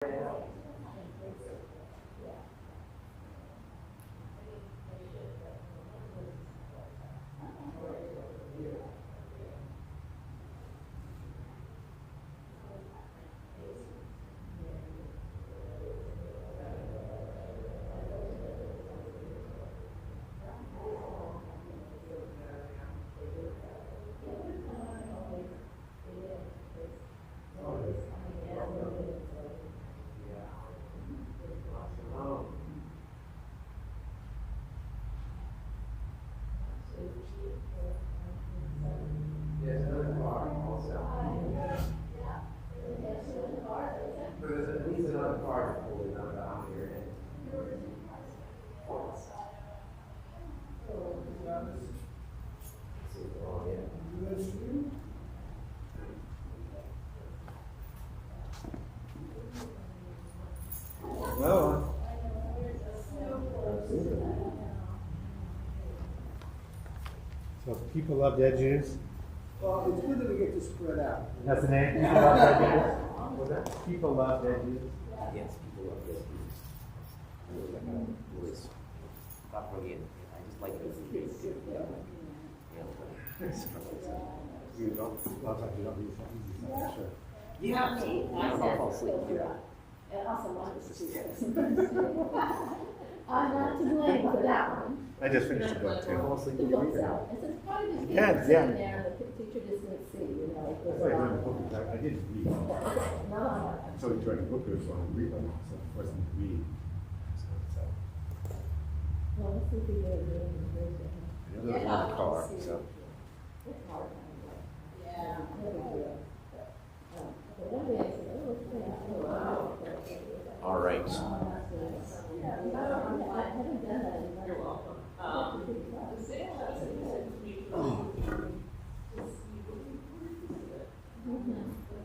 Well, so people love dead Jews. Well, it's good that we get to spread out. That's the name. People love dead Jews. What's that? People love dead Jews. Yes, people love this. Louis. Stop brilliant. I just like it. You don't. A lot of times you don't read something. Sure. Yeah. I don't fall asleep. And also wanted to I'm not to blame for that one. I just finished the book I too. fall asleep The when you book's read it. out. It's just part of his Yeah, sitting yeah. there, and the teacher just didn't see, you know. It was, I read the book. I didn't read. no. So we tried to book it, so I read them. So of course I read. So Well, let's see if we get it in the version. I know there's one car. So It's hard. Yeah. Never do it. But one day I said, oh, it's pretty cool. All right. I haven't done that in You're welcome.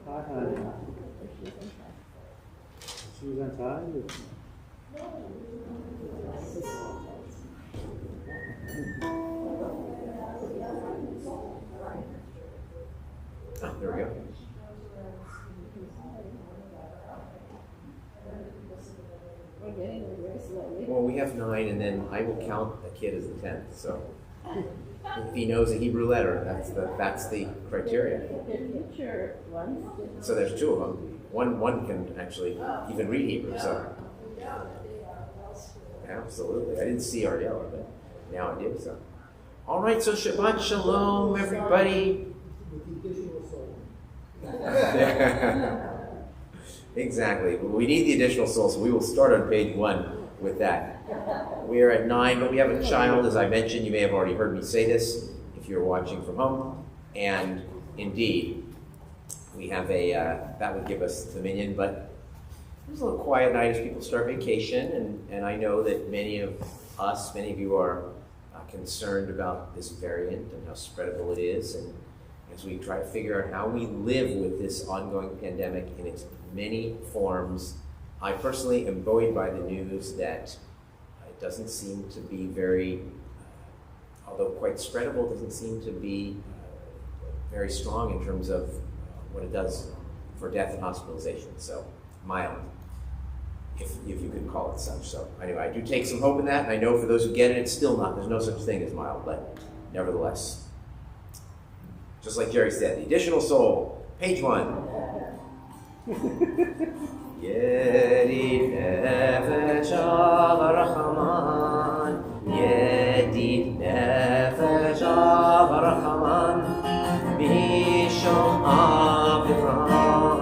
hi, honey. She was on time. Oh, there we go. We're getting there very slowly. Well, we have 9, and then I will count a kid as the 10th. So if he knows a Hebrew letter, that's the criteria. The future ones. So there's 2 of them. One can actually even read Hebrew. So absolutely, I didn't see Ariella, but now I do. So all right. So Shabbat Shalom, everybody. With the additional soul. Exactly. We need the additional soul, so we will start on page 1 with that. We are at 9, but we have a child, as I mentioned. You may have already heard me say this if you're watching from home. And indeed, we have that would give us the minyan, but it was a little quiet night as people start vacation, and I know that many of you are concerned about this variant and how spreadable it is, and as we try to figure out how we live with this ongoing pandemic in its many forms. I personally am buoyed by the news that it doesn't seem to be very, although quite spreadable, doesn't seem to be very strong in terms of what it does for death and hospitalization. So mild, if you could call it such. So anyway, I do take some hope in that, and I know for those who get it, it's still not, there's no such thing as mild, but nevertheless. Just like Jerry said, the additional soul, page 1. Yedid nefesh Rachaman, Yedid nefesh Rachaman, Bishom Avraham,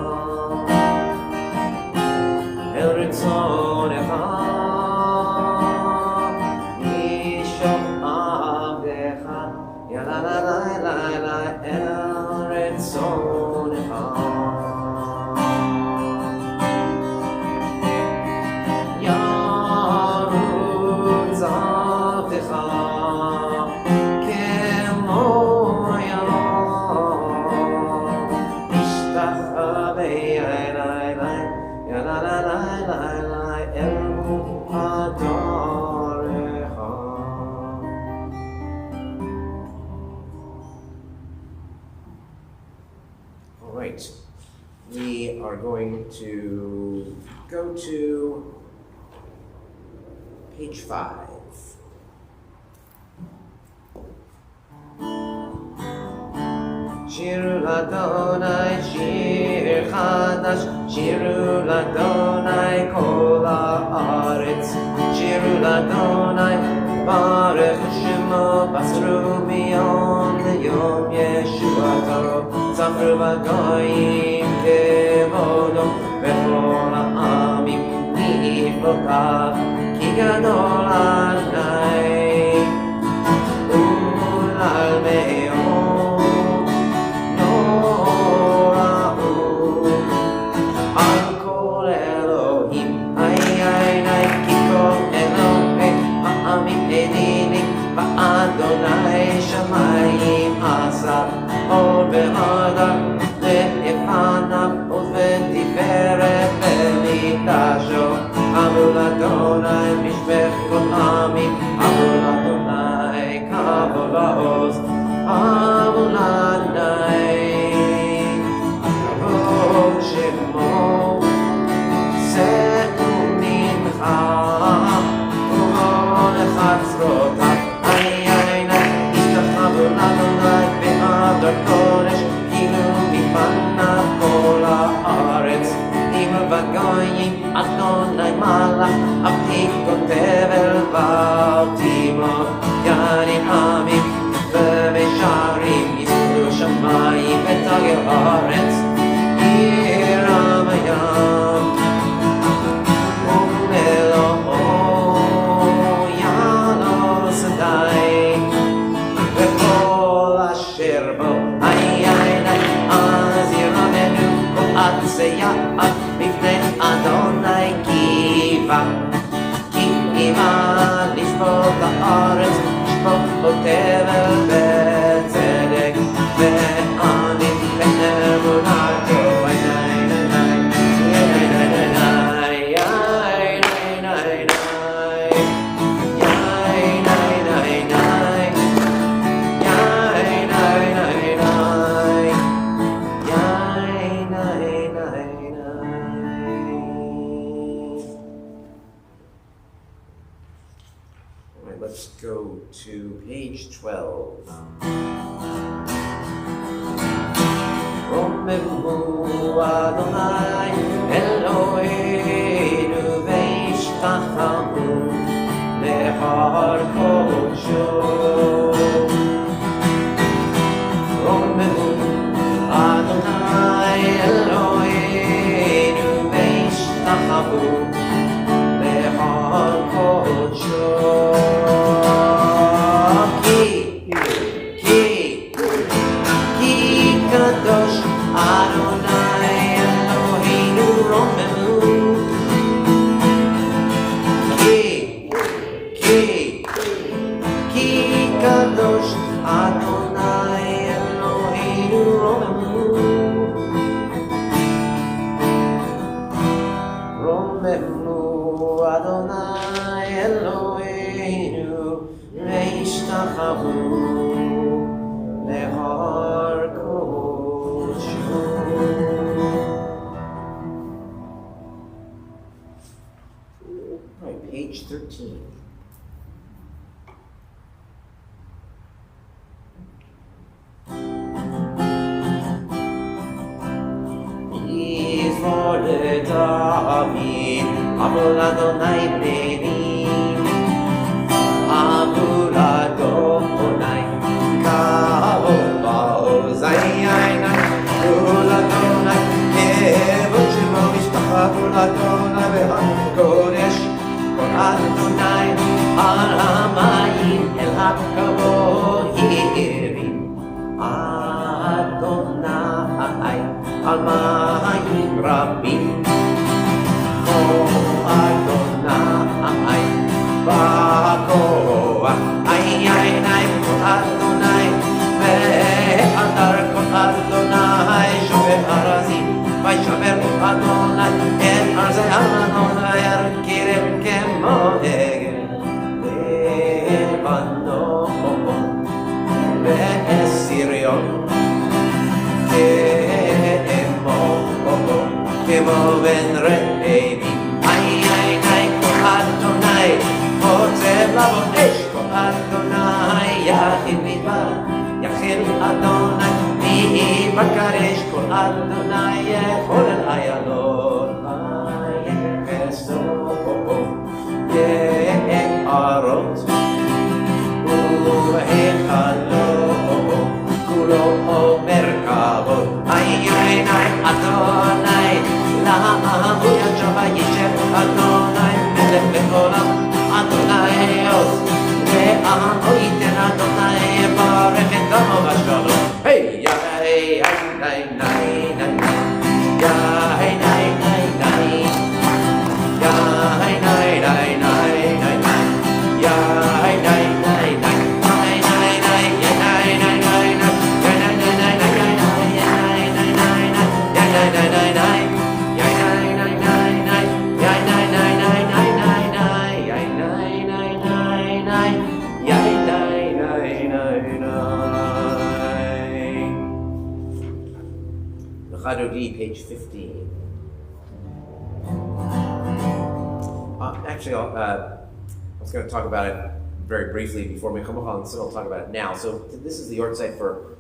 El Ritzon Echad, Bishom Avdecha, Yala la la la la, El Ritzon Echad. All right, we are going to go to page 5. שירו לאדוני שיר חדש, שירו לאדוני כל הארץ, שירו לאדוני ברך שמו, בצרו מיום ליום ישועתו, זכרו בגויים כבודו, וכל העמים נפלאותיו, כי גדול אדוני ולעלמהו. אדוני שמיים עשה, אור והדר לפניו, עוז ותפארת במקדשו. אמרו לאדוני משפך כל עמים, אמרו לאדוני כבוד ועוז, אמרו לאדוני כבוד שמו, שאו ממך וכל חצרותיו. קודש, כאילו מפניו כל הארץ, אם בגויים אדוני מלך, אבי כותב אל בתימו, ירים עמים ומשרים, יספרו שמיים ותגר ארץ, ירם הים ומלואו ינוס די, וכל אשר בו יעד בפני אדוני קיבה, כי אימה לשפוט הארץ, לשפוט תבל בצדק, ועמים באמונתו. Let's go to page 12. Romevu Adonai Eloheinu veishtachamu lehar kodsho. Romevu Adonai Eloheinu veishtachamu lehar kodsho. Page 13. David, Amul Adonai Bnei, Amul Adonai, Kavod Ba'ozayayna, Amul Adonai, Kevod Shemo Mishpacha, Amul Adonai V'Hakodesh, Kol Adonai, Al Hamayim, El HaKavod Yerim, Adonai, Al Mayim Rabim, Adonai, Bakoa, ay Adonai, ve'adar kol Adonai, shover arazim, vayishaver Adonai, en arzei Adonai, לעם ישב וישב אדוני מלך לעולם אדוני עוז לעם לא ייתן אדוני יברך את עמו בשלום היי יא היי היי היי יא היי היי היי יא היי היי היי Chadodi, page 15. Actually, I was going to talk about it very briefly before Mechamochal, and so I'll talk about it now. So this is the yahrzeit for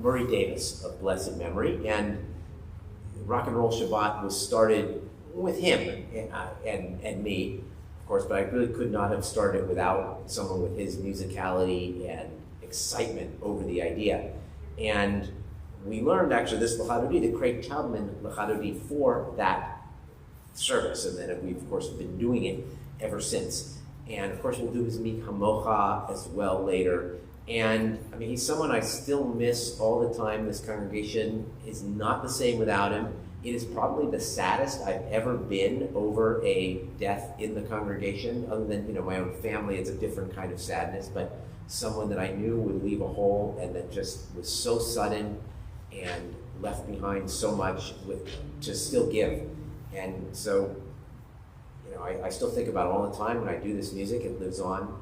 Murray Davis of blessed memory, and Rock and Roll Shabbat was started with him and me, of course, but I really could not have started without someone with his musicality and excitement over the idea. And we learned actually this L'chadodi, the Craig Taubman L'chadodi for that service, and then we've of course been doing it ever since. And of course we'll do his Mi Kamocha as well later. And I mean, he's someone I still miss all the time. This congregation is not the same without him. It is probably the saddest I've ever been over a death in the congregation, other than, my own family. It's a different kind of sadness, but someone that I knew would leave a hole and that just was so sudden and left behind so much to still give. And so, I still think about it all the time when I do this music. It lives on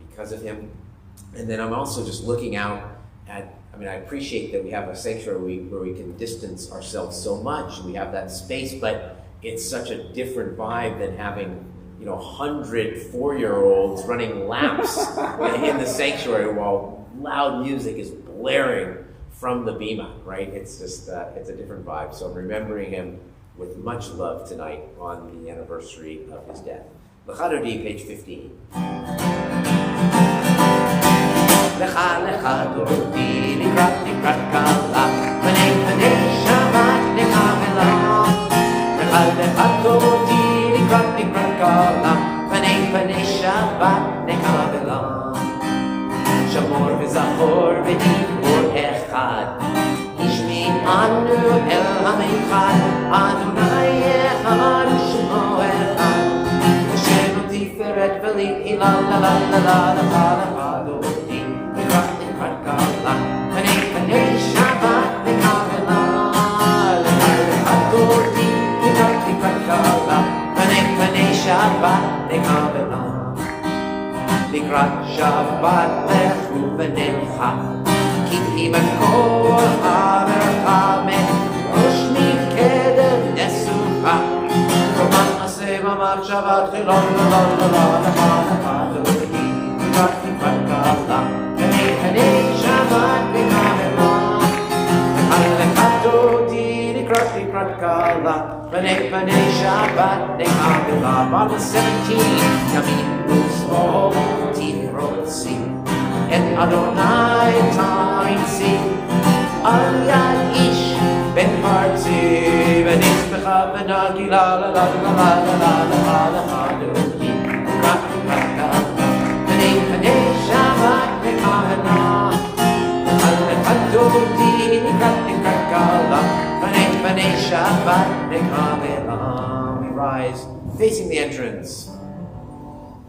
because of him. And then I'm also just looking out at, I appreciate that we have a sanctuary where we can distance ourselves so much. We have that space, but it's such a different vibe than having, 100 4-year-olds running laps in the sanctuary while loud music is blaring from the bima, right? It's just, it's a different vibe. So I'm remembering him with much love tonight on the anniversary of his death. L'chadodi, page 15. Lecha lecha dodi likrat kala B'nei b'nei Shabbat lecha v'la Lecha lecha dodi likrat kala B'nei b'nei Shabbat lecha v'la Shamor v'zachor v'dibur echad Ishmi anu el ha'meichad Adonai echad Shemo echad Hashem tiferet v'li ilal la la la la la la dodi Likrat kala B'nei b'nei Shabbat lecha v'la Lecha dodi likrat kala B'nei b'nei Shabbat lecha v'la Likrat Shabbat lechu v'necha Ki b'kol ha'merchamet Roshni kedev nesucha Korban aseh mamad Shabbat chilon la la la lecha lecha dodi Likrat kala B'nei b'nei Shabbat lecha v'la Lecha dodi likrat kala B'nei b'nei Shabbat lecha v'la Bottom 17 Yamim Usmo Tifrot Si Et Adonai Taritzi Al Yad Ish Ben Parti V'nizbecha v'nagi la la la la la la la la la la dodi Likrat kala B'nei b'nei Shabbat lecha v'la Lecha dodi likrat kala B'nei b'nei Shabbat lecha v'la. We rise facing the entrance,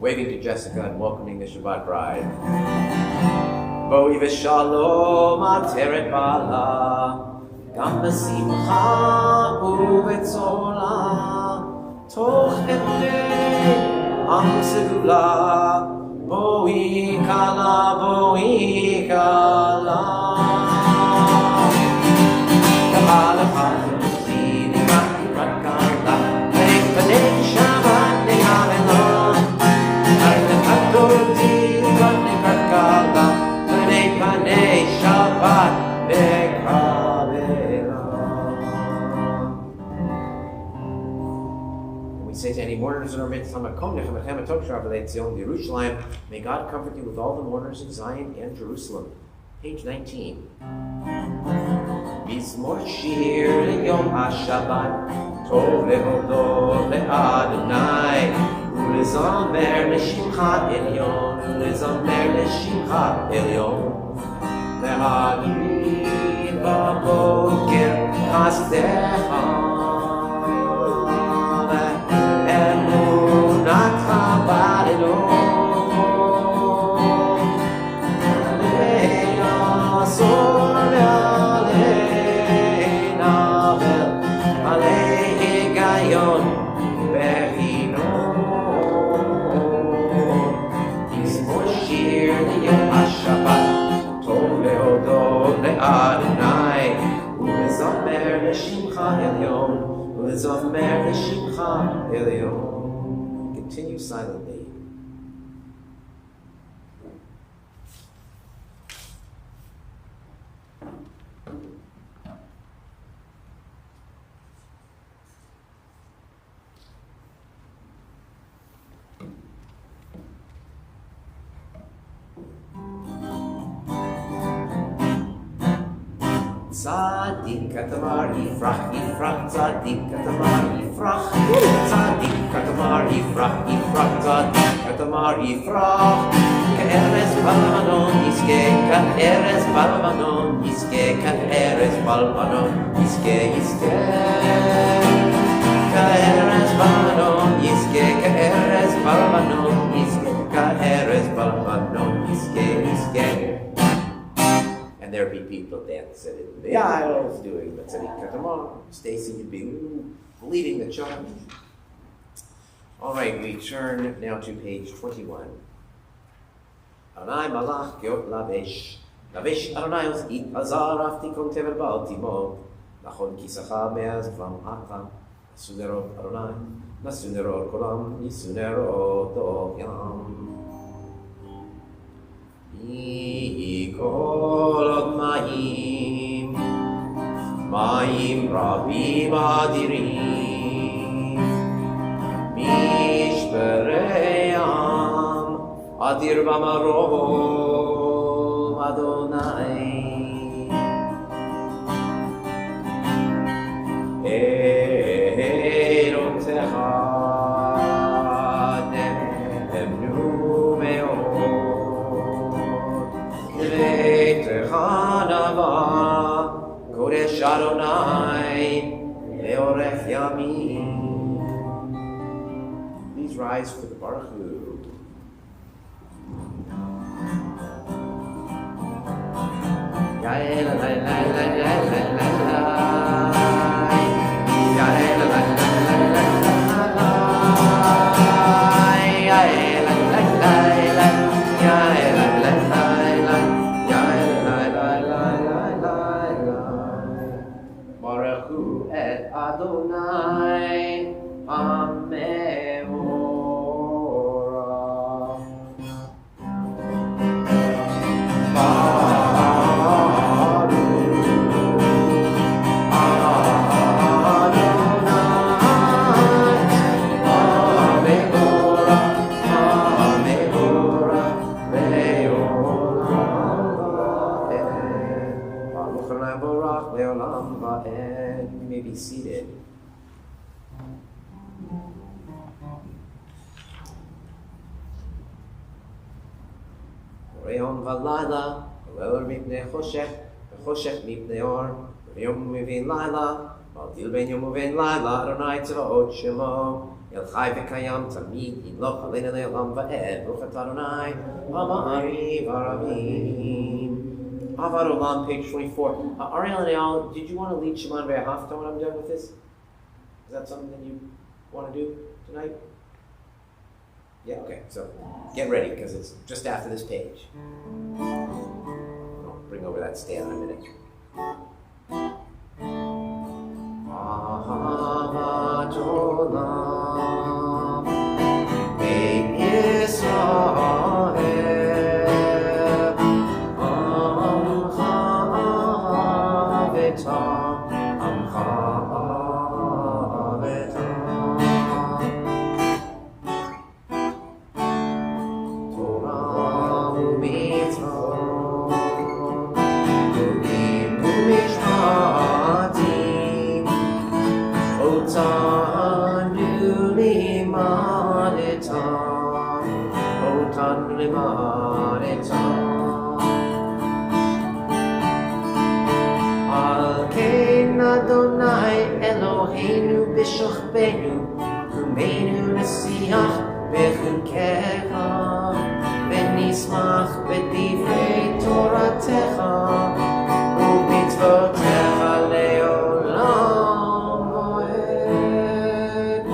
waving to Jessica and welcoming the Shabbat bride. Boi v'shalom ateret bala, gam b'simcha u'b'tzola, toch etnei am segula, boi kala. We say to any mourners in our midst, may God comfort you with all the mourners in Zion and Jerusalem. Page 19. Mizmor shir yom HaShabbat טוב להודות לאדוני ולזמר לשמך עליון ולזמר לשמך עליון להגיד בבוקר חסדך ואמונתך בעליון ויעזור לעלינו מלא היגיון בהינון יזמור שיר ליום השבת טוב להודות לאדוני ולזמר לשמך עליון ולזמר לשמך עליון. Continue silently. Tzadik katamar yifrach, yifrach, tzadik katamar yifrach, tzadik katamar yifrach, yifrach, tzadik katamar yifrach. Ka'eres balvanon yizke, ka'eres balvanon yizke, ka'eres balvanon yizke, yizke. Ka'eres balvanon yizke, ka'eres balvanon yizke, ka'eres balvanon yizke, yizke. And there be people dancing in the aisles, doing the Tzadik Katamar. Stacy, you'd be leading the charge. All right, we turn now to page 21. Adonai malach geot lavesh. Lavesh Adonai it azar aftikon tevel ba'altimo. Nachon kisacha me'az kvam akam. Nasunerot Adonai. Nasunerot kolam. Nisunerot okyam. Ikolot mayim, mayim rabim adirim, mishpereyam, adir b'marom Adonai. Erotecha nemnu me'od. Hanava Kodesh Adonai Leorech Yamim. Please rise for the Baruch Hu. Yael la la la la la la la. Yael la la la la la la. Yael la la la la. Yael la la la. Et Adonai Ameorah. You may be seated. Re'on v'layla, v'leor mipnei choshech, v'choshech mipnei or, v'yom u'vein layla, v'aldil ben yom u'vein layla, Adonai tzvaot shemo, El chai v'kayam tamid, yidloch aleinu le'olam va'ed, Bruchat Adonai, Amari v'aravim. Avad Olam, page 24. Ariel and Al, did you want to lead Shemon Ve'ahavta when I'm done with this? Is that something that you want to do tonight? Yeah, okay, so get ready, because it's just after this page. I'll bring over that stand in a minute. Ahavat Olam, Beit Yisrael, Amcha Aveta, Torah u'mitzvot, Yogim u'mishpatim, לימדתם, אותנו לימדתם. על כן אדוני אלוהינו בשוכבנו, קומנו נשיח בחוקיך, ונשמח בדברי תורתך, ובמצוותיך לעולם ועד.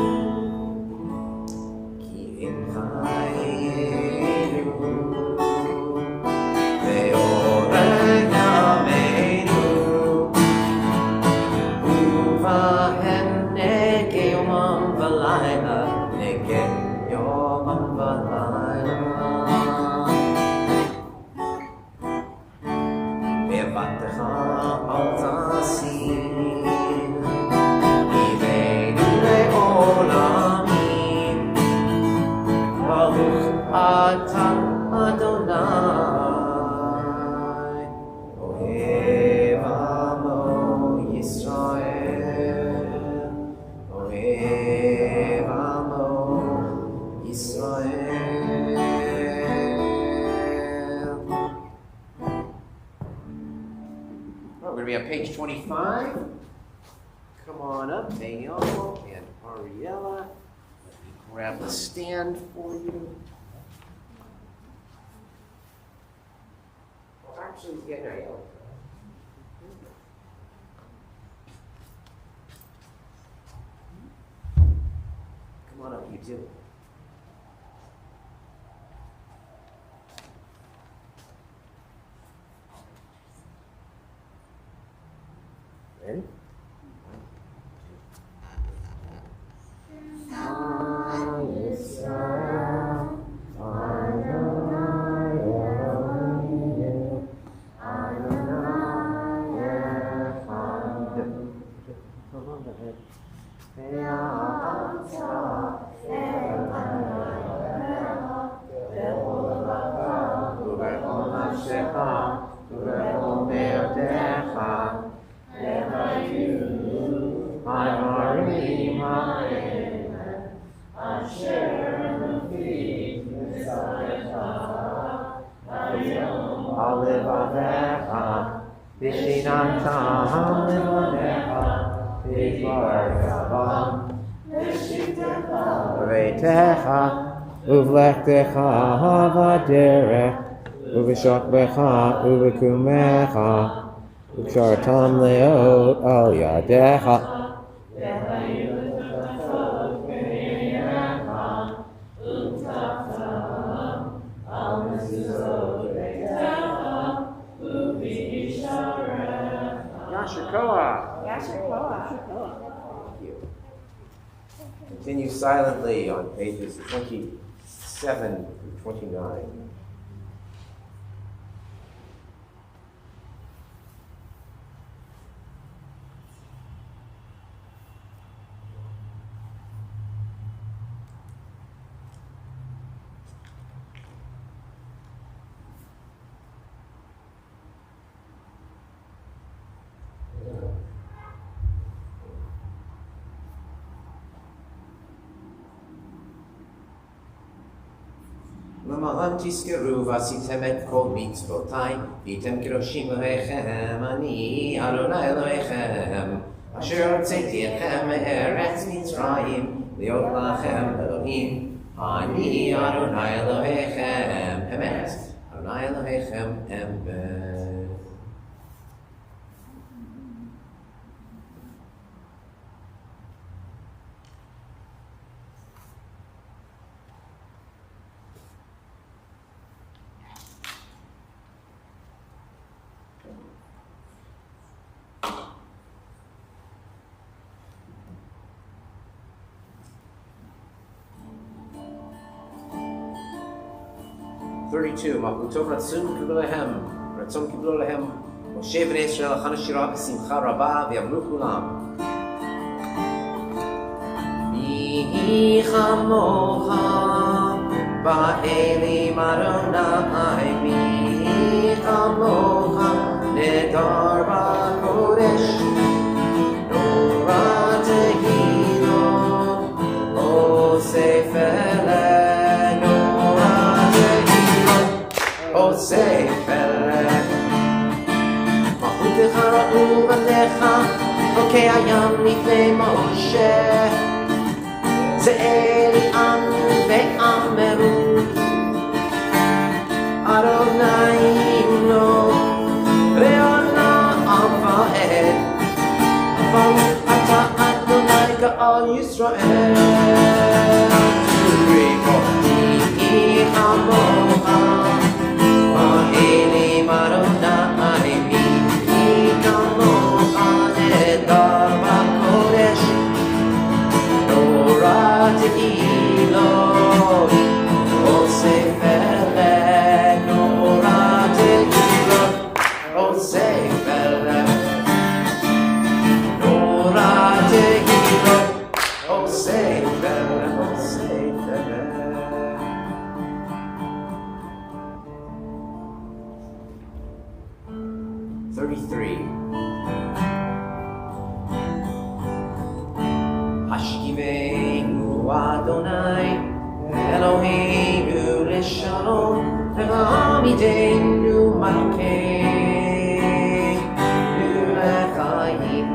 כי אם חיינו ואורך ימינו, ובהם נגע יומם ולילה, נגע יומם ולילה. ועבדתך אל תשים, איבנו לעולמים, ברוך אתה אדוני, אוהב עמו ישראל, אוהב עמו ישראל. We're going to be on page 25. Come on up, Daniel and Ariella. Let me grab the stand for you. Well, actually, yeah, there you go. Come on up, you two. Ready? ובלכתך בדרך, ובשוכבך ובקומך, וקשרתם לאות על ידיך. Continue silently on pages 27 through 29. למען תזכרו ועשיתם את כל מצוותיי, והייתם קדושים אלוהיכם, אני אדוני אלוהיכם, אשר הוצאתי אתכם מארץ מצרים, להיות לכם אלוהים, אני אדוני אלוהיכם, אמת, אדוני אלוהיכם, אמת. מחלותו רצון קיבלו להם, משה בני ישראל הכנו שירה בשמחה רבה ויאמרו כולם. מי כמוך באלים אדוני, מי כמוך נדר בקודש, נורא תהילות Osefele Nora Tehilot Osefele Mahutecha Ra'u Valecha Okay, I am Nifnei Moshe Ze'eli Anu Ve'ameru Adonai Lo Ve'ona Ava'ed Baruch Ata Adonai Ga'al Yisrael Rivoti Hamoha Va'elim Adonai Mi Hamoha Nedar Ba'kodesh Nora Tehilot Osefele Nora Tehilot Osefele Nora Tehilot Osefele Osefele 33 Hashkivenu Adonai Eloheinu Lishalom V'hamidenu Malkeinu L'chaim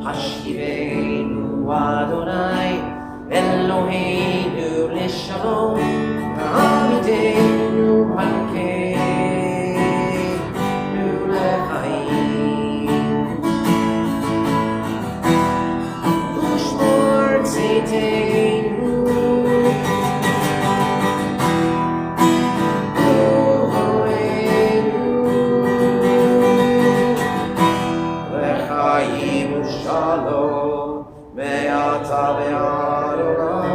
Hashkivenu Adonai Eloheinu Lishalom V'hamidenu Malkeinu L'chaim Ushmor Tziteinu Shalom, me'ata ve'ad olam.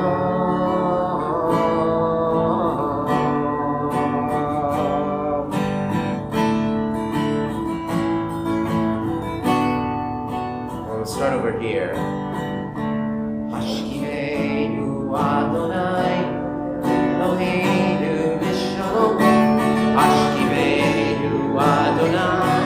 We'll start over here. Hashkivenu Adonai, Eloheinu Lishalom. Hashkivenu Adonai.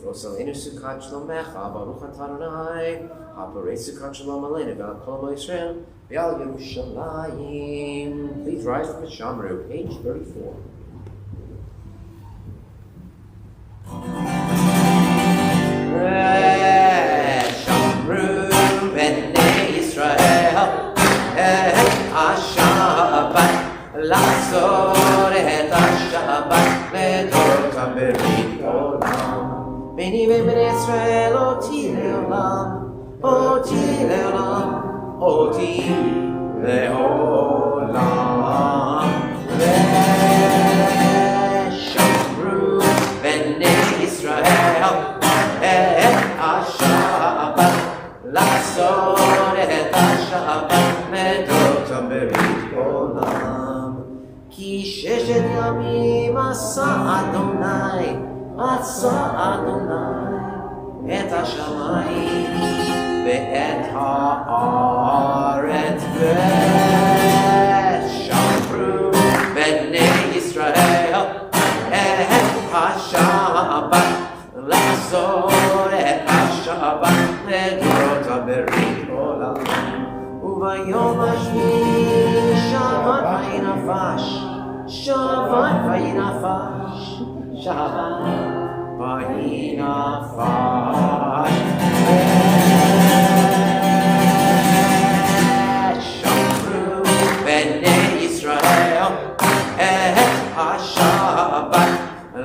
Rosalenu Sukkot Shlomecha, Baruch Atah Adonai, Haparei Sukkot Shalom Aleinu, Ve'al Kol Amo Yisrael, Ve'al Yerushalayim. Please rise from the Shamru, page 34. Shamru B'nei Yisrael, Hashabbat, La'asor et Hashabbat, L'dorot Berit Olam. Beni ve'ben Yisrael, oti le'olam, oti le'olam, oti le'olam. Ve'shamru b'nei Yisrael et Hashabbat, la'asor et Hashabbat, L'dorot berit olam. Ki sheshet yamim asa Adonai, Atsa Adonai et hashamayim ve'et ha'aretz ve'shamru b'nei Yisrael et hashabbat la'asor et hashabbat L'dorot berit olam. Uvayom hashvi shavat vayinafash, shavat vayinafash, shavat vayinafash. Shamru b'nei Yisrael et hashabbat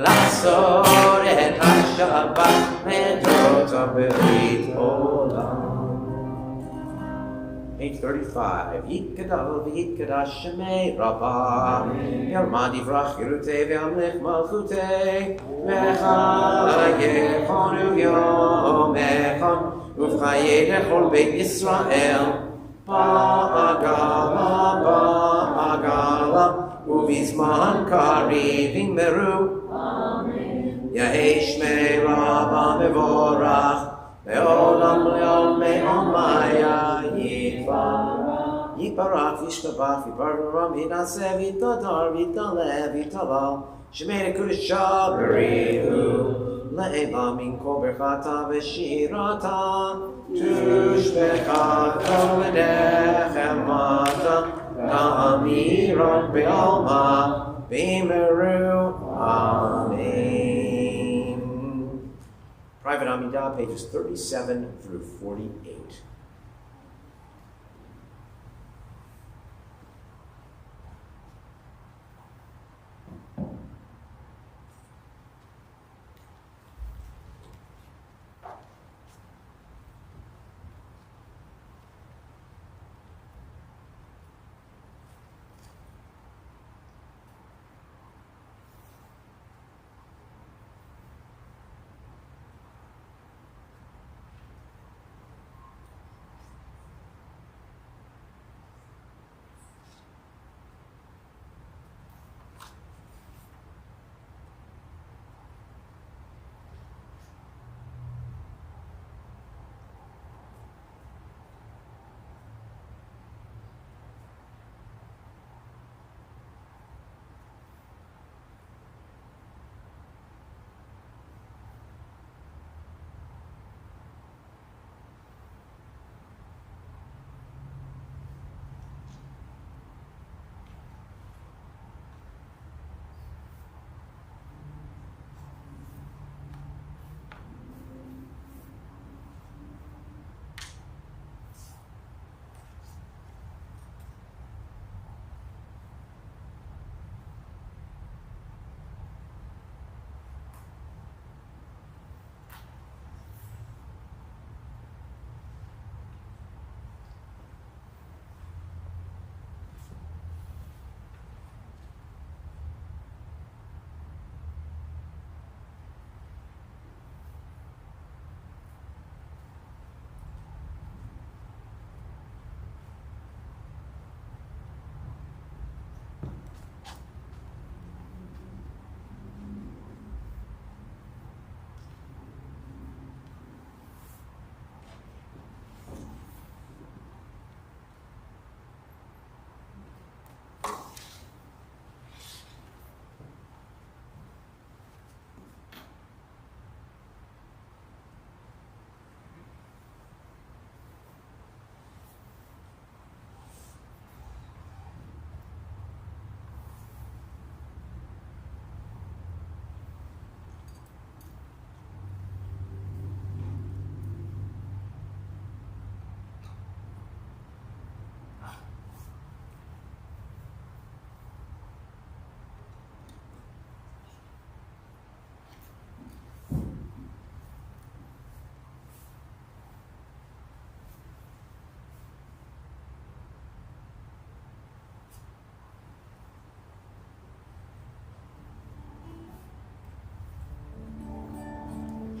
la'asor et hashabbat L'dorot berit olam. Page 35. Yitkadal v'yitkadash shemei Rabbah. Yalmad yivrach Yerutei ve'amlech malchutei. V'chayechonu yom echad. Uv'chayei lechol beit Yisrael. ba'agala, ubizman kariv yigmeru. Yehei shmei Rabba mevorach, me'olam le'ol me'omaya Yiparach, Yishtabach, Yiparach, Yinaseh, Yitadar, Yitalev, Yitalal, Shemei Kurusha, Berihu, Le'eba min kol berchata v'shirata, Tushbecha kol v'dechem mata, Ta'amiron be'alma, V'meru, Amen. Private Amidah, pages 37 through 48.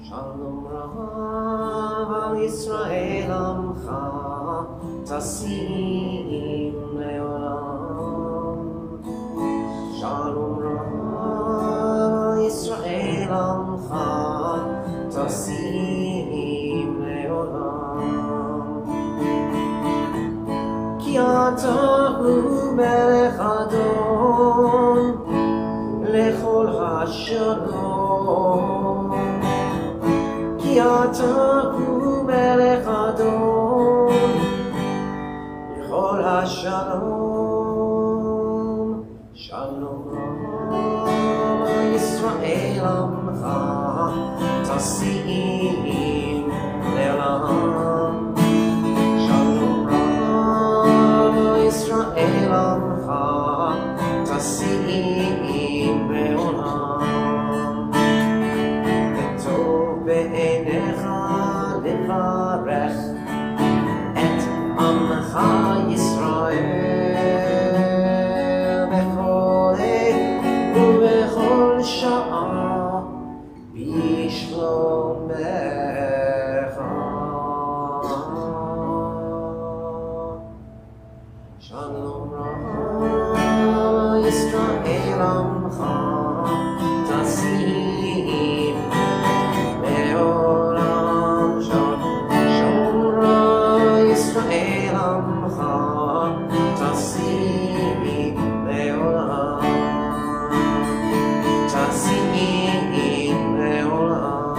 Shalom Rav al Yisrael Amcha Tasim Leolam. Shalom Rav al Yisrael Amcha Tasim Leolam. Ki ata hu melech Adon lechol hashalom. Ki ata hu melech Adon lechol hashalom. Shalom Rav Yisrael Amcha Tasim Leolam. Shalom Rav Yisrael Amcha Tasim Leolam. Ketov be'enecha levarech et amcha Yisrael bechol עת ובכל שעה בשלומך. עולמך תשים לעולם שומרו ישראל עמך תשים לעולם תשים לעולם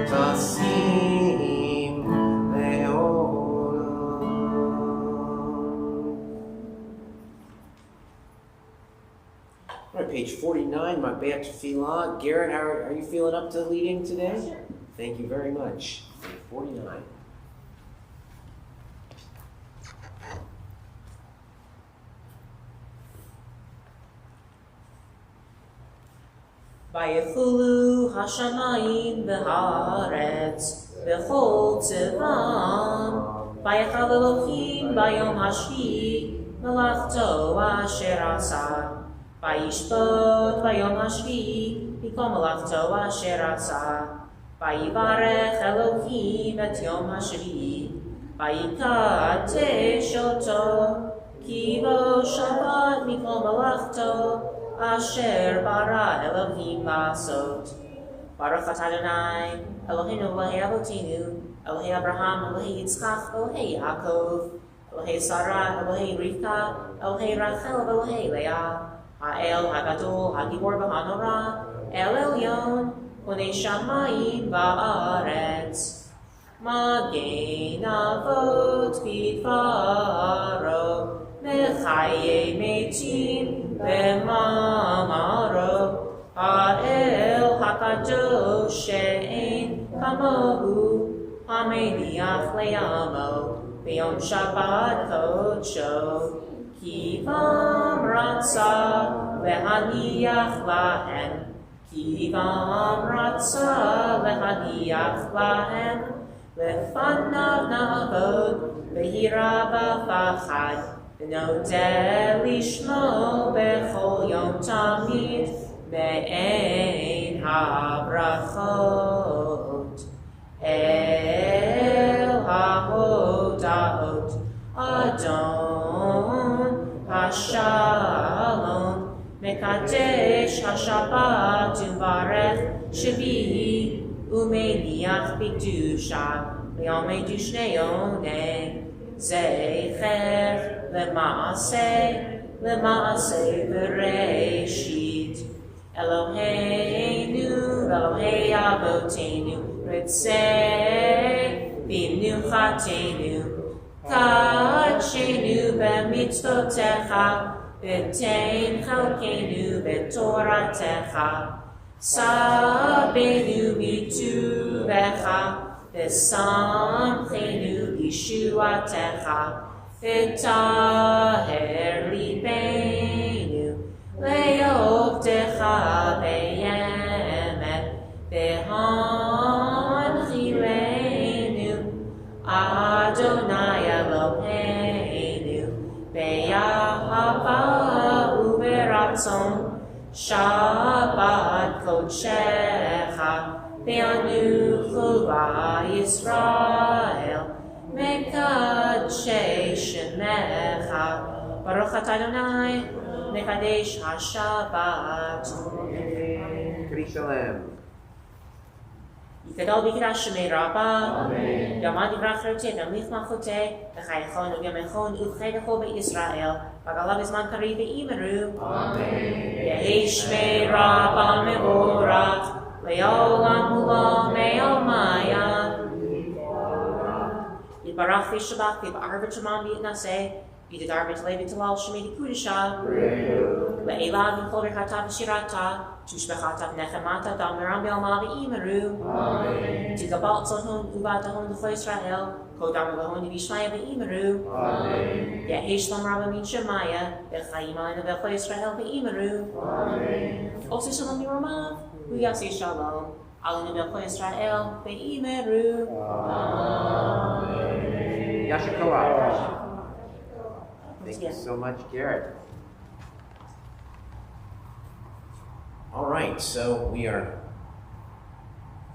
תשים לעולם. All right, page 49, my Be'at Tefillah. Garrett, how are you feeling up to leading today? Sure. Thank you very much. Page 49. ויחולו השמיים והארץ וכל צבאם, ויחל אלוהים ביום השביעי מלאכתו אשר עשה, וישפוט ביום השביעי מכל מלאכתו אשר עשה, ויברך אלוהים את יום השביעי, ויקדש אותו, כי בו שבת מכל מלאכתו אשר ברא אלוהים לעשות. ברוך אתה אדוני, אלוהינו אלוהי אבותינו, אלוהי אברהם, אלוהי יצחק, אלוהי יעקב, אלוהי שרה, אלוהי רבקה, אלוהי רחל ואלוהי לאה, האל הגדול, הגיבור והנורא, אל עליון, בונה שמיים וארץ. מגן אבות בדברו, מחיי מתים במאמרו, האל הקדוש שאין כמוהו, המניח לעמו ביום שבת קודשו, כי בם רצה להניח להם, כי בם רצה להניח להם, לפניו נעבוד וירא בפחד, ונודה לשמו בכל יום תמיד, מעין הברכות. אל ההודעות, אדון השלום, מקדש השבת ומברך שביעי, ומניח בקדושה ליומי דשני עונג, זכר למעשה בראשית. אלוהינו ואלוהי אבותינו, רצה במנוחתנו, קדשנו במצוותיך, ותן חלקנו בתורתך, סבנו בטובך, ושמחנו בישועתך, וטהר ליבנו לעובדך באמת, והנחילנו אדוני אלוהינו באהבה וברצון, שבת קודשך ואנוכו ישראל, מקדשי שמך. ברוך אתה אדוני מקדש השבת. Kri Shalem. יגדל בקדש שמי רבה, יעמד יברח חרותי וימליך מלכותי, וחייכון ובימיכון ובחייכו בישראל, בגלה בזמן קריב ואימרו. יהי שמי רבה מבורך, לעולם ולעולמי עלמיה. יתברך וישבח ויבער ותשמע ויתנשא, ויתדר ותלה ותלל שמי דקודשה. לעילה וכל ברכתה ושירתה, תושבחתה ונחמתה דמרם בעלמה ואימרו. תגבל צלהון ובעתהון לכל ישראל, קודם ובהון וישמעיה ואימרו. יהי שלום רבה מן שמיה, וחיים עלינו ולכל ישראל ואימרו. עושה שלום במרומיו, ויעשה שלום עלינו ולכל ישראל ואימרו. Yasha Koach. Thank you so much, Garrett. All right, so we are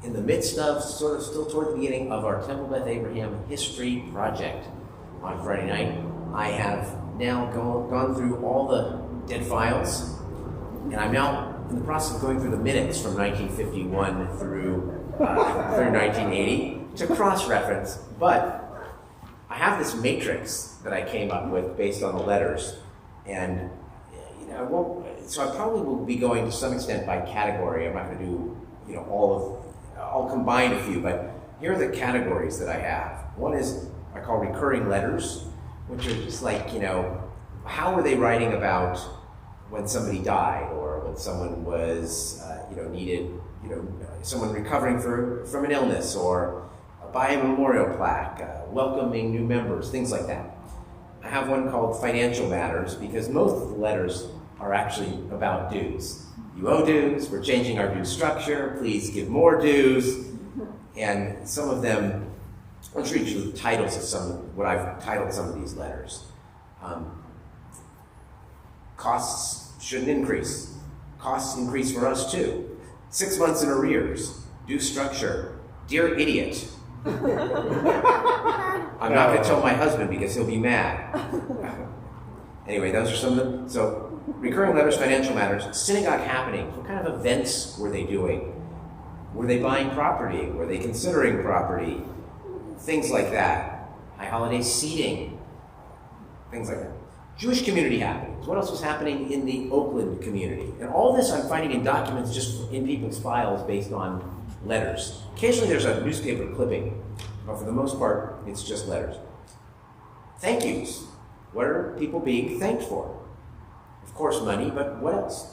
in the midst of, sort of still toward the beginning of our Temple Beth Abraham history project. On Friday night, I have now gone through all the dead files, and I'm now in the process of going through the minutes from 1951 through 1980 to cross-reference. But I have this matrix that I came up with based on the letters, and so I probably will be going to some extent by category. I'm not going to do I'll combine a few, but here are the categories that I have. One is I call recurring letters, which are just like, how were they writing about when somebody died, or when someone was, needed, someone recovering from an illness, or buy a memorial plaque, welcoming new members, things like that. I have one called financial matters, because most of the letters are actually about dues. You owe dues, we're changing our due structure, please give more dues. And some of them, let's read you the titles of what I've titled some of these letters. Costs shouldn't increase. Costs increase for us too. 6 months in arrears. Due structure. Dear idiot. I'm not going to tell my husband because he'll be mad. Anyway, those are some of them. So, recurring letters, financial matters, synagogue happenings. What kind of events were they doing? Were they buying property? Were they considering property? Things like that. High holiday seating. Things like that. Jewish community happenings. What else was happening in the Oakland community? And all this I'm finding in documents just in people's files based on letters. Occasionally there's a newspaper clipping, but for the most part, it's just letters. Thank yous. What are people being thanked for? Of course, money, but what else?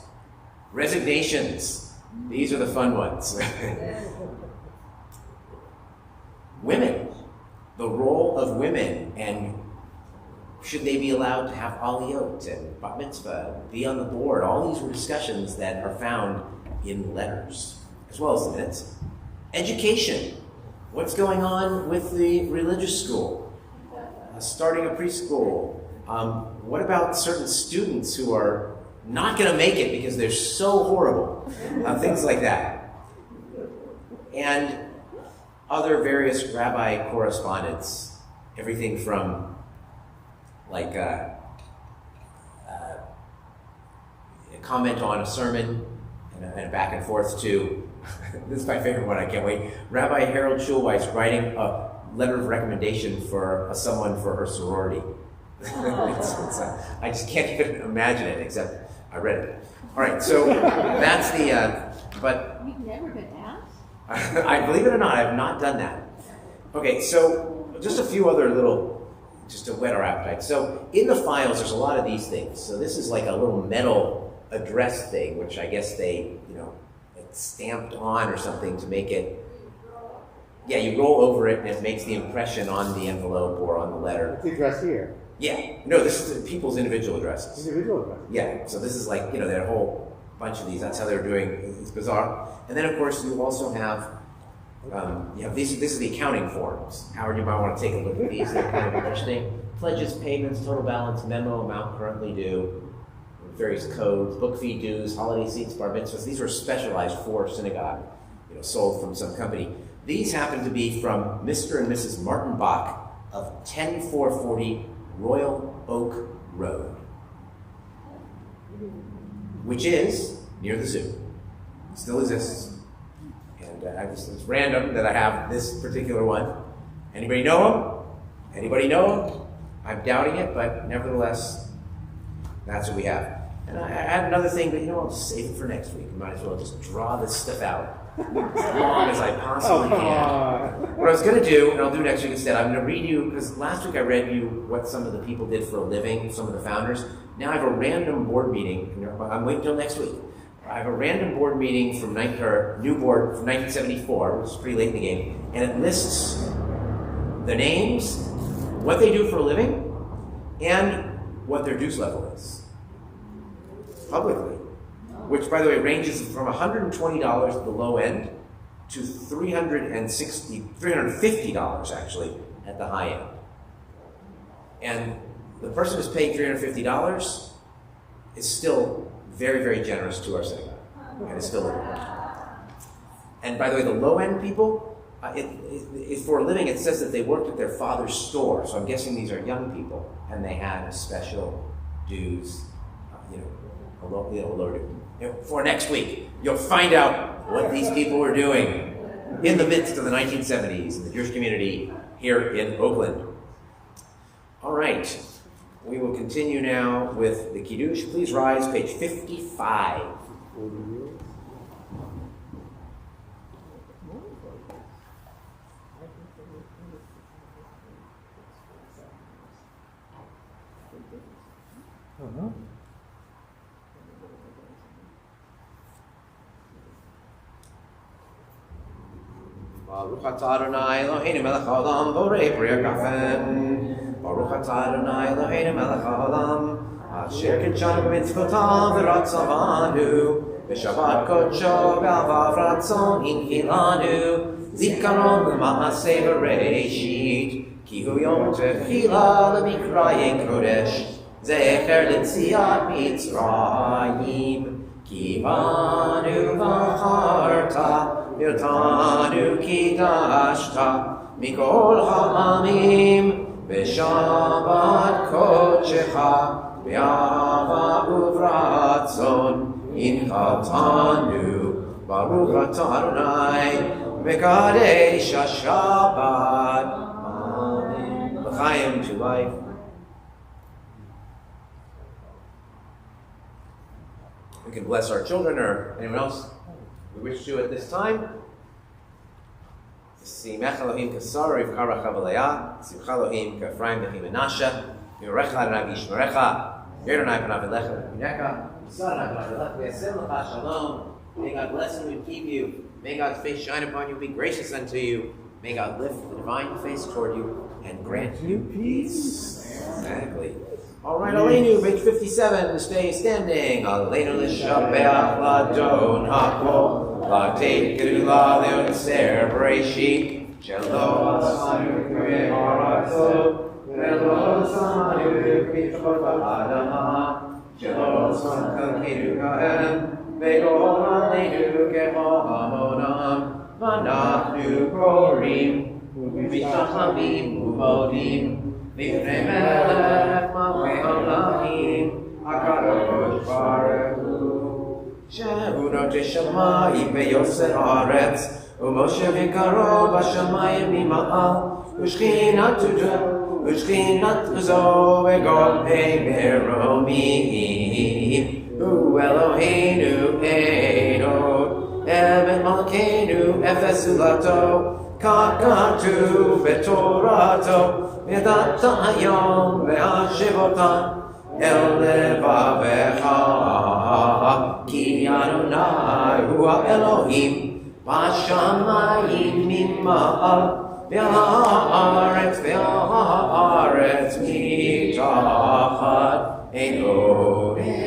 Resignations. These are the fun ones. Women. The role of women, and should they be allowed to have aliyot and bat mitzvah, be on the board? All these were discussions that are found in letters, as well as the minutes. Education. What's going on with the religious school? Starting a preschool. What about certain students who are not going to make it because they're so horrible? Things like that. And other various rabbi correspondence. Everything from like a comment on a sermon and a back and forth to, this is my favorite one, I can't wait. Rabbi Harold Schulweis writing a letter of recommendation for someone for her sorority. I just can't even imagine it, except I read it. All right, so that's the, but We've never been asked. I believe it or not, I have not done that. Okay, so just a few other little, just to whet our appetite. So in the files, there's a lot of these things. So this is like a little metal address thing, which I guess they, it's stamped on or something to make it, yeah, you roll over it and it makes the impression on the envelope or on the letter. The address here. Yeah, no, this is people's individual addresses. Individual address. Yeah, so this is like, that whole bunch of these, that's how they're doing, it's bizarre. And then of course you also have, this is the accounting forms. Howard, you might want to take a look at these, they're kind of interesting. Pledges, payments, total balance, memo, amount currently due, various codes, book fee dues, holiday seats, bar mitzvahs. These were specialized for synagogue, sold from some company. These happen to be from Mr. and Mrs. Martin Bach of 10440 Royal Oak Road, which is near the zoo. It still exists. And it's random that I have this particular one. Anybody know him? Anybody know him? I'm doubting it, but nevertheless, that's what we have. And I had another thing, but I'll just save it for next week. I might as well just draw this stuff out as long as I possibly can. What I was going to do, and I'll do next week instead, I'm going to read you, because last week I read you what some of the people did for a living, some of the founders. Now I have a random board meeting. I'm waiting until next week. I have a random board meeting from new board from 1974, which is pretty late in the game, and it lists the names, what they do for a living, and what their dues level is. Publicly. Which, by the way, ranges from $120 at the low end to $350 actually at the high end. And the person who's paying $350 is still very, very generous to our synagogue. And is still living. And by the way, the low end people, for a living, it says that they worked at their father's store. So I'm guessing these are young people, and they had special dues, for next week. You'll find out what these people were doing in the midst of the 1970s in the Jewish community here in Oakland. All right, we will continue now with the Kiddush. Please rise, page 55. Baruch atah Adonai Eloheinu melech haolam borei pri hagafen. Baruch atah Adonai Eloheinu melech haolam asher kitshanu b'mitzvotav v'ratzavanu b'shabbat kodsho b'avav ratzon inchilanu zikaron l'ma'aseh b'reishit ki hu yom tefila l'mikrayei kodesh zecher l'tziat mitzrayim ki banu v'charta Yotanu kidashta mikol ha'amim b'shabbat kodshecha b'ava uvratzon inchatanu baruch atah Adonai mekadesh ha'shabbat. Amen. L'chaim to life. We can bless our children or anyone else we wish to at this time. Simech Elohim kasar Rivka Rachav Simcha Elohim k'Ephraim v'chi Menashe Yorech Adonai v'yishmerecha Yer Adonai panav elecha v'yinecha Yisad Adonai panav elecha v'yasem lecha shalom. May God bless you and keep you. May God's face shine upon you, be gracious unto you. May God lift the divine face toward you and grant you peace. Exactly. All right, Aleinu, page 57, stay standing. Aleinu l'shabeach l'adon ha'kol, l'ateit gedula le'otzer b'reishit, shelo asanu k'rei ha'aratzot, ve'lo asanu k'mitzvot ha'adama, shelo asanu k'kedu ka'em, ve'ol aleinu k'mo ha'monam, v'anachnu korim, u'v'shachamim u'modim, V'ifnei melech malchei haolamim HaKadosh Baruch Hu Shehu notei shamayim ve'yoseh haaretz U'Moshe v'karo b'shamayim mima'al U'shchinat zo v'gopei meromim U'Eloheinu Eidot Evet malkeinu efes ulato Kakatu v'torato V'yadata hayom ve'ashivota El levavecha Ki Adonai hu Elohim B'shamayim mima'al Ve'ha'aretz mitachat Eloheinu.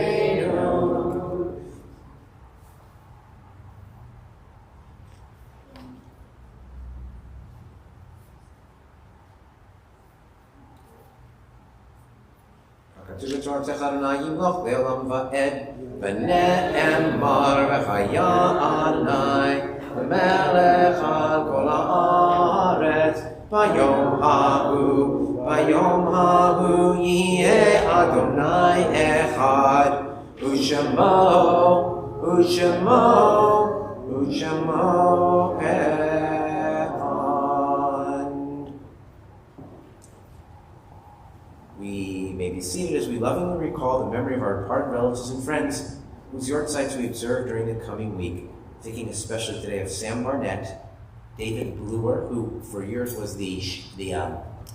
Tortech Adonai yimloch le'olam va'ed v'ne'emar v'chaya Adonai v'melech al kol ha'aretz v'yom ha'hu yihye Adonai echad u'shemo echad. We may be seated as we lovingly recall the memory of our departed relatives and friends whose yortzites we observed during the coming week, thinking especially today of Sam Barnett, David Bluer, who for years was the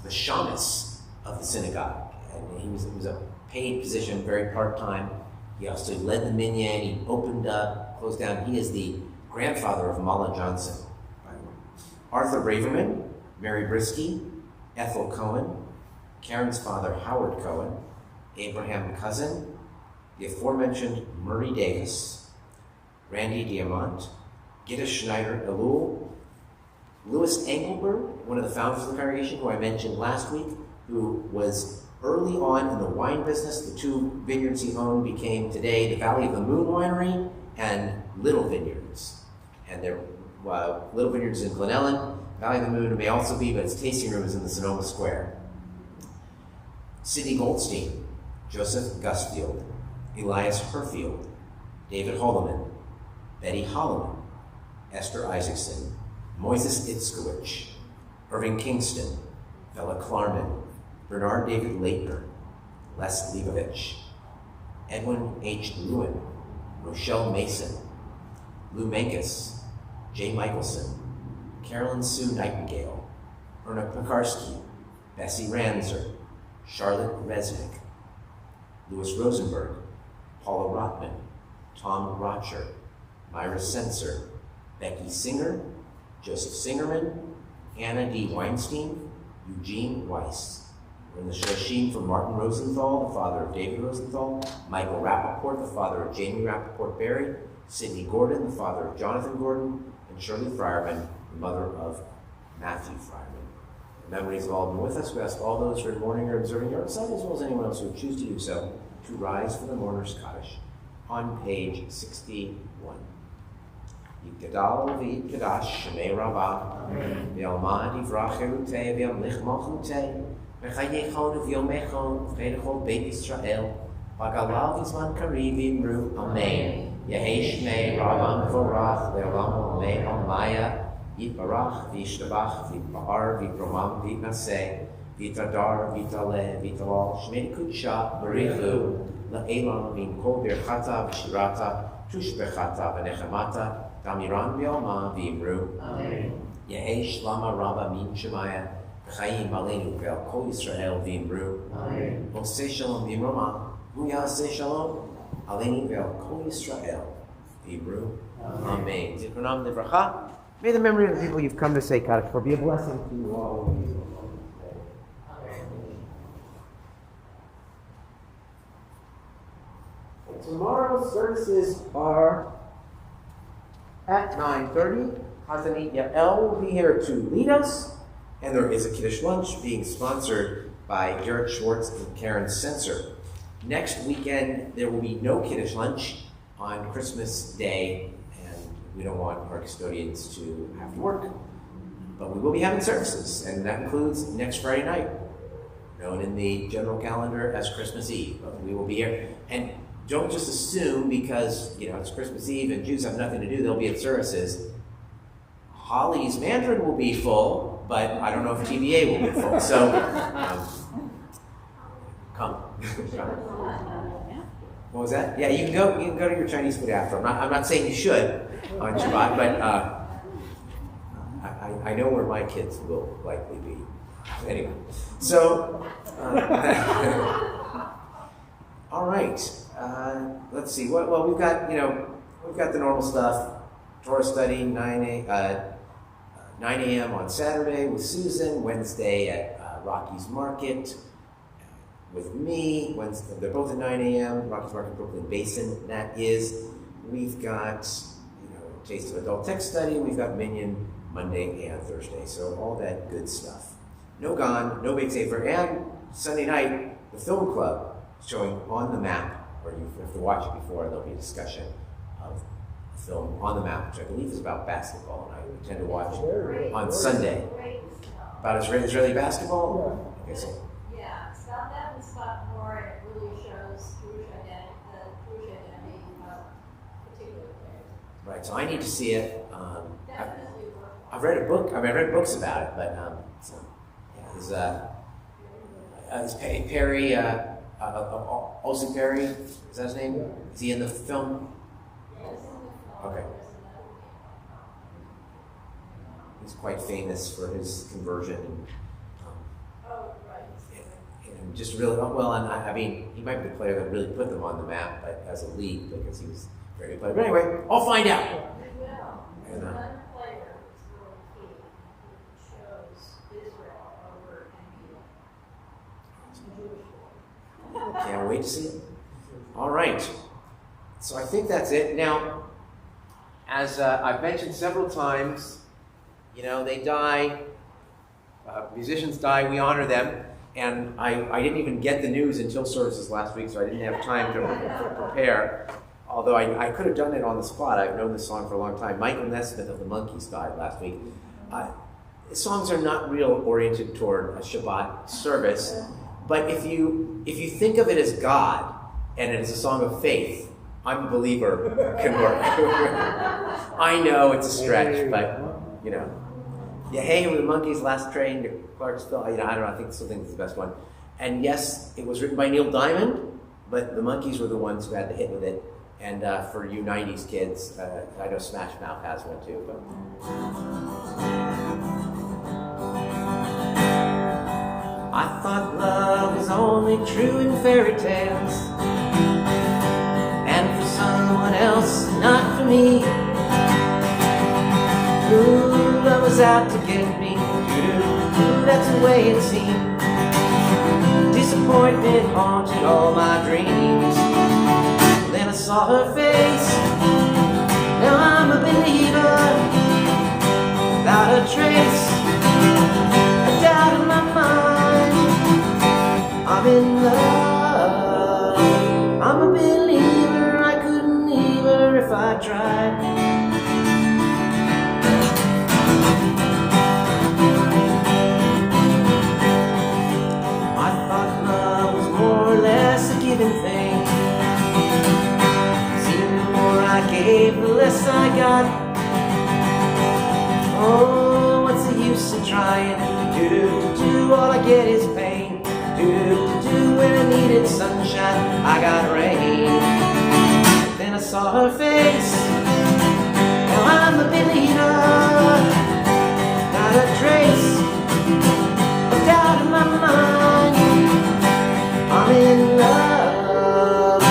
shamus of the synagogue. And he was a paid position, very part-time. He also led the minyan, he opened up, closed down. He is the grandfather of Mala Johnson. Arthur Braverman, Mary Brisky, Ethel Cohen, Karen's father, Howard Cohen, Abraham Cousin, the aforementioned Murray Davis, Randy Diamant, Gitta Schneider Elul, Louis Engelberg, one of the founders of the congregation who I mentioned last week, who was early on in the wine business. The two vineyards he owned became today the Valley of the Moon Winery and Little Vineyards. And there Little Vineyards in Glen Ellen, Valley of the Moon, it may also be, but its tasting room is in the Sonoma Square. Sidney Goldstein, Joseph Gustfield, Elias Herfield, David Holloman, Betty Holloman, Esther Isaacson, Moises Itzkowicz, Irving Kingston, Bella Klarman, Bernard David Leitner, Les Leibovich, Edwin H. Lewin, Rochelle Mason, Lou Mankus, Jay Michelson, Carolyn Sue Nightingale, Erna Pekarsky, Bessie Ranzer, Charlotte Resnick, Louis Rosenberg, Paula Rotman, Tom Rocher, Myra Sensor, Becky Singer, Joseph Singerman, Anna D. Weinstein, Eugene Weiss. We're in the Shoshim from Martin Rosenthal, the father of David Rosenthal, Michael Rappaport, the father of Jamie Rappaport Berry, Sidney Gordon, the father of Jonathan Gordon, and Shirley Friarman, the mother of Matthew Friarman. The memories have all been with us. We ask all those who are in mourning or observing Yortzeit, as well as anyone else who would choose to do so, to rise for the mourner's Kaddish on page 61. Yitgadal v'yitgadash shemei Rabbah, v'yalmad yivrach erutei v'yamlich malchutei, v'chayechon v'yomechon v'chedechol beit Yisrael, v'galav v'zman kariv v'imru, Amen. Yehi shmei Rabbah v'orach, v'olam Amen Almaya, Yitbarach v'yishtabach v'yitba'ar v'yitbromam v'yitnaseh, v'yitadar v'yitaleh v'yitalal, shmei kudsha b'richu, la'elam min kol birchata v'shirata, tushbechata v'nechemata, Damiran v'yalma v'imru. Yehi shlama rabba min shemaya, v'chayim aleinu v'al kol Yisrael v'imru. Oseh shalom v'imroma, hu yaseh shalom, aleinu v'al kol Yisrael v'imru. Amen. Zikronam livracha. May the memory of the people you've come to say Kaddish for be a blessing to you all. Tomorrow's services are at 9:30. Hazanit Yael will be here to lead us, and there is a Kiddush lunch being sponsored by Garrett Schwartz and Karen Sensor. Next weekend, there will be no Kiddush lunch on Christmas Day, and we don't want our custodians to have to work. But we will be having services, and that includes next Friday night, known in the general calendar as Christmas Eve. But we will be here. And don't just assume because, it's Christmas Eve and Jews have nothing to do, they'll be at services. Holly's Mandarin will be full, but I don't know if TVA will be full. So, come. What was that? Yeah, you can go to your Chinese food after. I'm not saying you should on Shabbat, but I know where my kids will likely be. Anyway, so all right. Let's see. Well, we've got the normal stuff. Torah study 9 a.m. on Saturday with Susan. Wednesday at Rocky's Market with me. Wednesday, they're both at 9 a.m. Rocky's Market, Brooklyn Basin. That is. We've got Taste of Adult Text Study. We've got Minyan Monday and Thursday. So all that good stuff. No Gone, no Big Safer, and Sunday night the Film Club showing On the Map. Or you have to watch it before, there'll be a discussion of the film On the Map, which I believe is about basketball, and I tend to watch on Sunday. About Israeli basketball? Yeah. Okay, so. Yeah, it's about that and Scott Moore, and it really shows Jewish identity, the Jewish identity of particular players. Right, so I need to see it. Definitely worth I've read a book. I read books about it, but is Perry, Olsen Perry, is that his name? Is he in the film? Okay. He's quite famous for his conversion and and just really well. And I mean, he might be the player that really put them on the map, but as a league because he was a very good player. But anyway, I'll find out. And, one player is really key. It shows Israel over NBA. Can't wait to see it. All right. So I think that's it. Now, as I've mentioned several times, they die. Musicians die. We honor them. And I didn't even get the news until services last week, so I didn't have time to prepare. Although I could have done it on the spot. I've known this song for a long time. Michael Nesmith of the Monkees died last week. songs are not real oriented toward a Shabbat service, but if you think of it as God and it is a song of faith, I'm a believer can work. I know it's a stretch, but you know. Yeah, hey, with the Monkees, Last Train to Clarksville. You know, I don't know. I think this is the best one. And yes, it was written by Neil Diamond, but the Monkees were the ones who had the hit with it. And for you '90s kids, I know Smash Mouth has one too. But. I thought love was only true in fairy tales, and for someone else, not for me. Ooh, love was out to get me. Ooh, that's the way it seemed. Disappointment haunted all my dreams. Then I saw her face. Now I'm a believer, without a trace, a doubt in my mind. I'm in love. I'm a believer. I couldn't leave her if I tried. I thought love was more or less a given thing. Seemed the more I gave, the less I got. Oh, what's the use in trying? Do all I get is pain. Do when I needed sunshine, I got rain. Then I saw her face. Now I'm a believer, not a trace of doubt in my mind. I'm in love.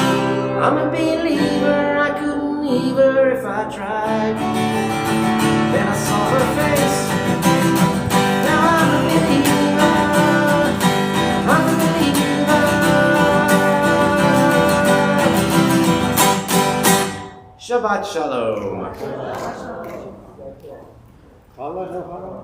I'm a believer. I couldn't leave her if I tried. Then I saw her face. Now I'm a believer. I'm a believer. Shabbat Shalom. Hallelujah.